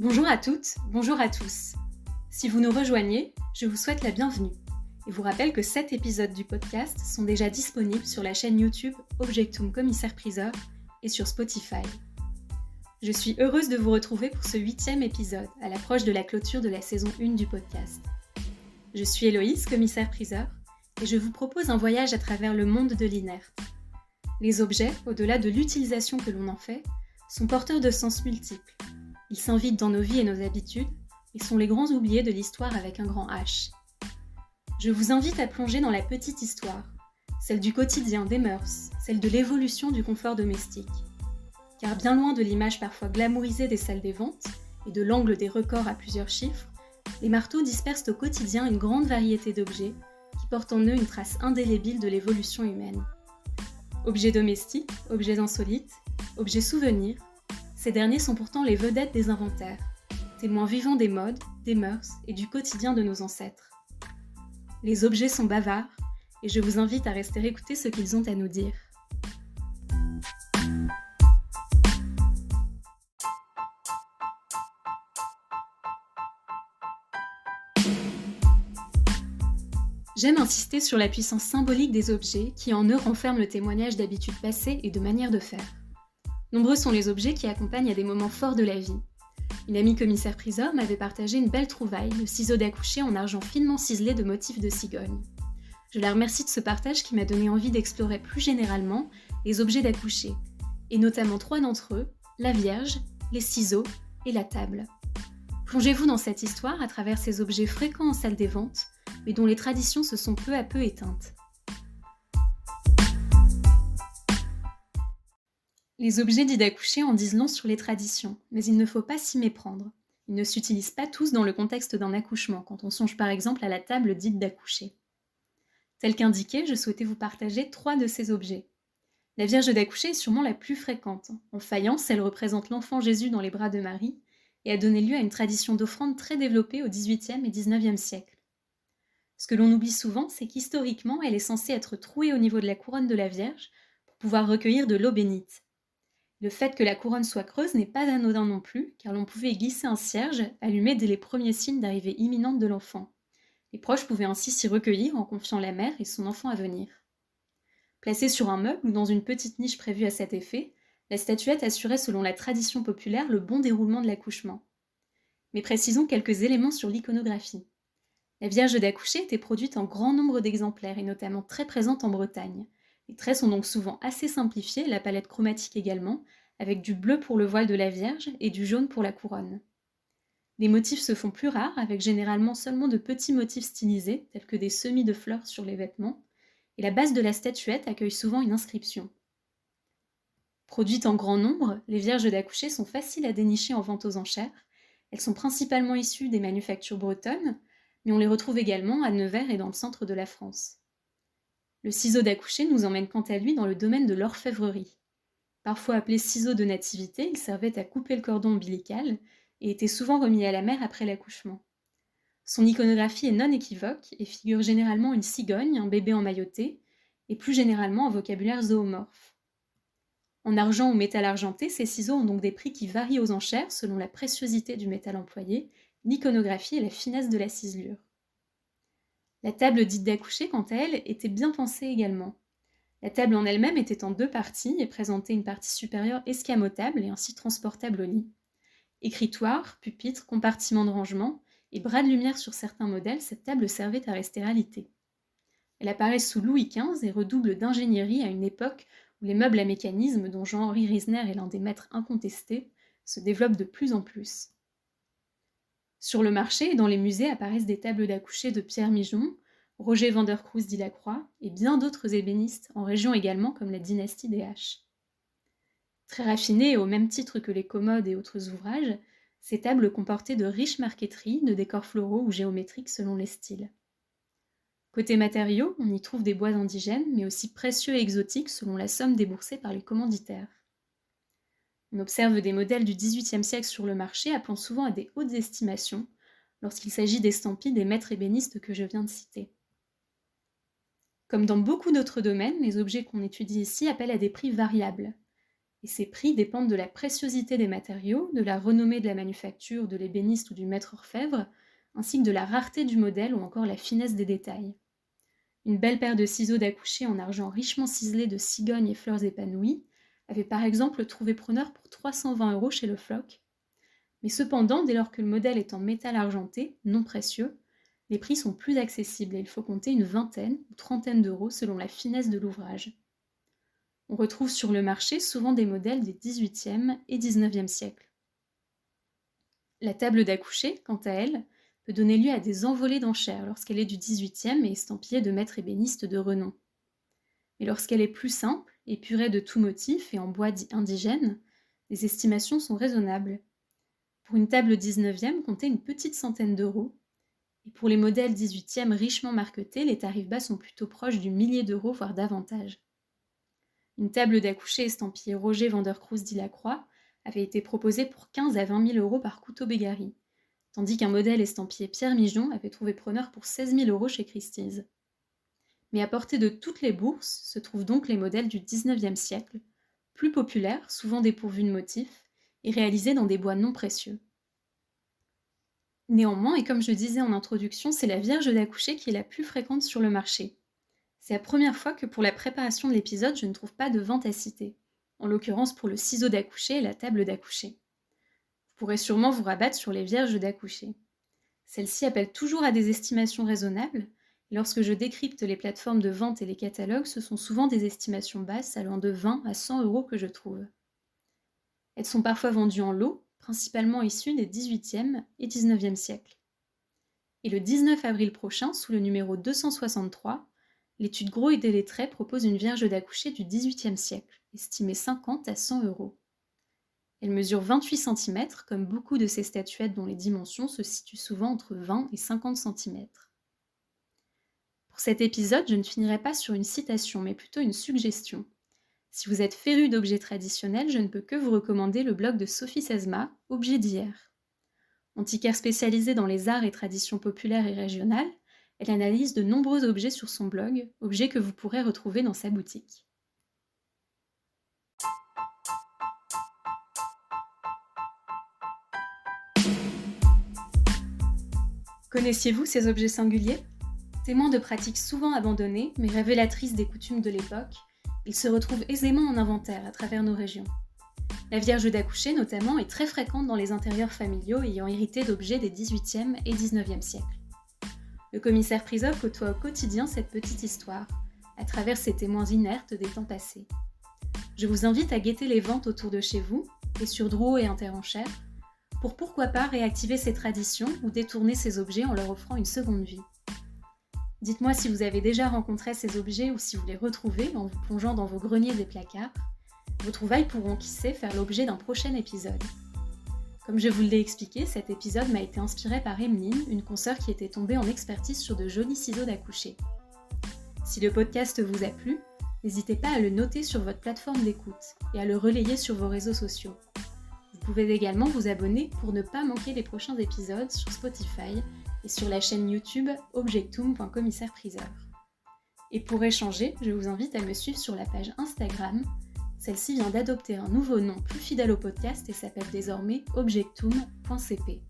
Bonjour à toutes, bonjour à tous. Si vous nous rejoignez, je vous souhaite la bienvenue et vous rappelle que 7 épisodes du podcast sont déjà disponibles sur la chaîne YouTube Objectum Commissaire-Priseur et sur Spotify. Je suis heureuse de vous retrouver pour ce 8e épisode à l'approche de la clôture de la saison 1 du podcast. Je suis Héloïse, commissaire-priseur, et je vous propose un voyage à travers le monde de l'inerte. Les objets, au-delà de l'utilisation que l'on en fait, sont porteurs de sens multiples. Ils s'invitent dans nos vies et nos habitudes et sont les grands oubliés de l'histoire avec un grand H. Je vous invite à plonger dans la petite histoire, celle du quotidien, des mœurs, celle de l'évolution du confort domestique. Car bien loin de l'image parfois glamourisée des salles des ventes et de l'angle des records à plusieurs chiffres, les marteaux dispersent au quotidien une grande variété d'objets qui portent en eux une trace indélébile de l'évolution humaine. Objets domestiques, objets insolites, objets souvenirs, ces derniers sont pourtant les vedettes des inventaires, témoins vivants des modes, des mœurs et du quotidien de nos ancêtres. Les objets sont bavards et je vous invite à rester écouter ce qu'ils ont à nous dire. J'aime insister sur la puissance symbolique des objets qui en eux renferment le témoignage d'habitudes passées et de manières de faire. Nombreux sont les objets qui accompagnent à des moments forts de la vie. Une amie commissaire-priseur m'avait partagé une belle trouvaille, le ciseau d'accoucher en argent finement ciselé de motifs de cigogne. Je la remercie de ce partage qui m'a donné envie d'explorer plus généralement les objets d'accoucher, et notamment 3 d'entre eux, la Vierge, les ciseaux et la table. Plongez-vous dans cette histoire à travers ces objets fréquents en salle des ventes, mais dont les traditions se sont peu à peu éteintes. Les objets dits d'accoucher en disent long sur les traditions, mais il ne faut pas s'y méprendre. Ils ne s'utilisent pas tous dans le contexte d'un accouchement, quand on songe par exemple à la table dite d'accoucher. Tel qu'indiqué, je souhaitais vous partager 3 de ces objets. La Vierge d'accoucher est sûrement la plus fréquente. En faïence, elle représente l'enfant Jésus dans les bras de Marie et a donné lieu à une tradition d'offrande très développée au XVIIIe et XIXe siècle. Ce que l'on oublie souvent, c'est qu'historiquement, elle est censée être trouée au niveau de la couronne de la Vierge pour pouvoir recueillir de l'eau bénite. Le fait que la couronne soit creuse n'est pas anodin non plus, car l'on pouvait y glisser un cierge, allumé dès les premiers signes d'arrivée imminente de l'enfant. Les proches pouvaient ainsi s'y recueillir en confiant la mère et son enfant à venir. Placée sur un meuble ou dans une petite niche prévue à cet effet, la statuette assurait selon la tradition populaire le bon déroulement de l'accouchement. Mais précisons quelques éléments sur l'iconographie. La Vierge d'accoucher était produite en grand nombre d'exemplaires et notamment très présente en Bretagne. Les traits sont donc souvent assez simplifiés, la palette chromatique également, avec du bleu pour le voile de la Vierge et du jaune pour la couronne. Les motifs se font plus rares, avec généralement seulement de petits motifs stylisés, tels que des semis de fleurs sur les vêtements, et la base de la statuette accueille souvent une inscription. Produites en grand nombre, les Vierges d'accoucher sont faciles à dénicher en vente aux enchères. Elles sont principalement issues des manufactures bretonnes, mais on les retrouve également à Nevers et dans le centre de la France. Le ciseau d'accoucher nous emmène quant à lui dans le domaine de l'orfèvrerie. Parfois appelé ciseau de nativité, il servait à couper le cordon ombilical et était souvent remis à la mère après l'accouchement. Son iconographie est non équivoque et figure généralement une cigogne, un bébé emmailloté, et plus généralement un vocabulaire zoomorphe. En argent ou métal argenté, ces ciseaux ont donc des prix qui varient aux enchères selon la préciosité du métal employé, l'iconographie et la finesse de la ciselure. La table dite d'accoucher, quant à elle, était bien pensée également. La table en elle-même était en 2 parties et présentait une partie supérieure escamotable et ainsi transportable au lit. Écritoire, pupitre, compartiment de rangement et bras de lumière sur certains modèles, cette table servait à rester alité. Elle apparaît sous Louis XV et redouble d'ingénierie à une époque où les meubles à mécanisme, dont Jean-Henri Risner est l'un des maîtres incontestés, se développent de plus en plus. Sur le marché et dans les musées apparaissent des tables d'accoucher de Pierre Mijon, Roger Vandercroes d'Ilacroix et bien d'autres ébénistes, en région également comme la dynastie des H. Très raffinées au même titre que les commodes et autres ouvrages, ces tables comportaient de riches marqueteries, de décors floraux ou géométriques selon les styles. Côté matériaux, on y trouve des bois indigènes, mais aussi précieux et exotiques selon la somme déboursée par les commanditaires. On observe des modèles du XVIIIe siècle sur le marché appelant souvent à des hautes estimations lorsqu'il s'agit d'estampilles des maîtres ébénistes que je viens de citer. Comme dans beaucoup d'autres domaines, les objets qu'on étudie ici appellent à des prix variables. Et ces prix dépendent de la préciosité des matériaux, de la renommée de la manufacture, de l'ébéniste ou du maître orfèvre, ainsi que de la rareté du modèle ou encore la finesse des détails. Une belle paire de ciseaux d'accoucher en argent richement ciselé de cigognes et fleurs épanouies avait par exemple trouvé preneur pour 320 € chez Le Floch. Mais cependant, dès lors que le modèle est en métal argenté, non précieux, les prix sont plus accessibles et il faut compter une vingtaine ou trentaine d'euros selon la finesse de l'ouvrage. On retrouve sur le marché souvent des modèles des XVIIIe et XIXe siècles. La table d'accoucher, quant à elle, peut donner lieu à des envolées d'enchères lorsqu'elle est du XVIIIe et estampillée de maîtres ébénistes de renom. Mais lorsqu'elle est plus simple, épurée de tout motif et en bois indigène, les estimations sont raisonnables. Pour une table XIXe, comptez une petite centaine d'euros, et pour les modèles XVIIIe richement marquetés, les tarifs bas sont plutôt proches du millier d'euros, voire davantage. Une table d'accoucher estampillée Roger Vandercroes d'Ilacroix avait été proposée pour 15 à 20 000 € par Couteau Bégari, tandis qu'un modèle estampillé Pierre Mijon avait trouvé preneur pour 16 000 € chez Christie's. Mais à portée de toutes les bourses se trouvent donc les modèles du XIXe siècle, plus populaires, souvent dépourvus de motifs, et réalisés dans des bois non précieux. Néanmoins, et comme je disais en introduction, c'est la Vierge d'accoucher qui est la plus fréquente sur le marché. C'est la première fois que pour la préparation de l'épisode, je ne trouve pas de vente à citer, en l'occurrence pour le ciseau d'accoucher et la table d'accoucher. Vous pourrez sûrement vous rabattre sur les Vierges d'accoucher. Celles-ci appellent toujours à des estimations raisonnables, et lorsque je décrypte les plateformes de vente et les catalogues, ce sont souvent des estimations basses allant de 20 à 100 € que je trouve. Elles sont parfois vendues en lots, principalement issues des XVIIIe et XIXe siècles. Et le 19 avril prochain, sous le numéro 263, l'étude Gros et Délettré propose une Vierge d'accoucher du XVIIIe siècle, estimée 50 à 100 €. Elle mesure 28 cm, comme beaucoup de ces statuettes dont les dimensions se situent souvent entre 20 et 50 cm. Pour cet épisode, je ne finirai pas sur une citation, mais plutôt une suggestion. Si vous êtes féru d'objets traditionnels, je ne peux que vous recommander le blog de Sophie Sesma, Objets d'hier. Antiquaire spécialisée dans les arts et traditions populaires et régionales, elle analyse de nombreux objets sur son blog, objets que vous pourrez retrouver dans sa boutique. Connaissiez-vous ces objets singuliers ? Témoins de pratiques souvent abandonnées, mais révélatrices des coutumes de l'époque, ils se retrouvent aisément en inventaire à travers nos régions. La Vierge d'accoucher, notamment, est très fréquente dans les intérieurs familiaux ayant hérité d'objets des XVIIIe et XIXe siècles. Le commissaire-priseur côtoie au quotidien cette petite histoire, à travers ces témoins inertes des temps passés. Je vous invite à guetter les ventes autour de chez vous, et sur Drouot et Interenchères, pour pourquoi pas réactiver ces traditions ou détourner ces objets en leur offrant une seconde vie. Dites-moi si vous avez déjà rencontré ces objets ou si vous les retrouvez en vous plongeant dans vos greniers et placards. Vos trouvailles pourront, qui sait, faire l'objet d'un prochain épisode. Comme je vous l'ai expliqué, cet épisode m'a été inspiré par Emeline, une consoeur qui était tombée en expertise sur de jolis ciseaux d'accoucher. Si le podcast vous a plu, n'hésitez pas à le noter sur votre plateforme d'écoute et à le relayer sur vos réseaux sociaux. Vous pouvez également vous abonner pour ne pas manquer les prochains épisodes sur Spotify et sur la chaîne YouTube objectum.commissaire-priseur. Et pour échanger, je vous invite à me suivre sur la page Instagram. Celle-ci vient d'adopter un nouveau nom plus fidèle au podcast et s'appelle désormais objectum.cp.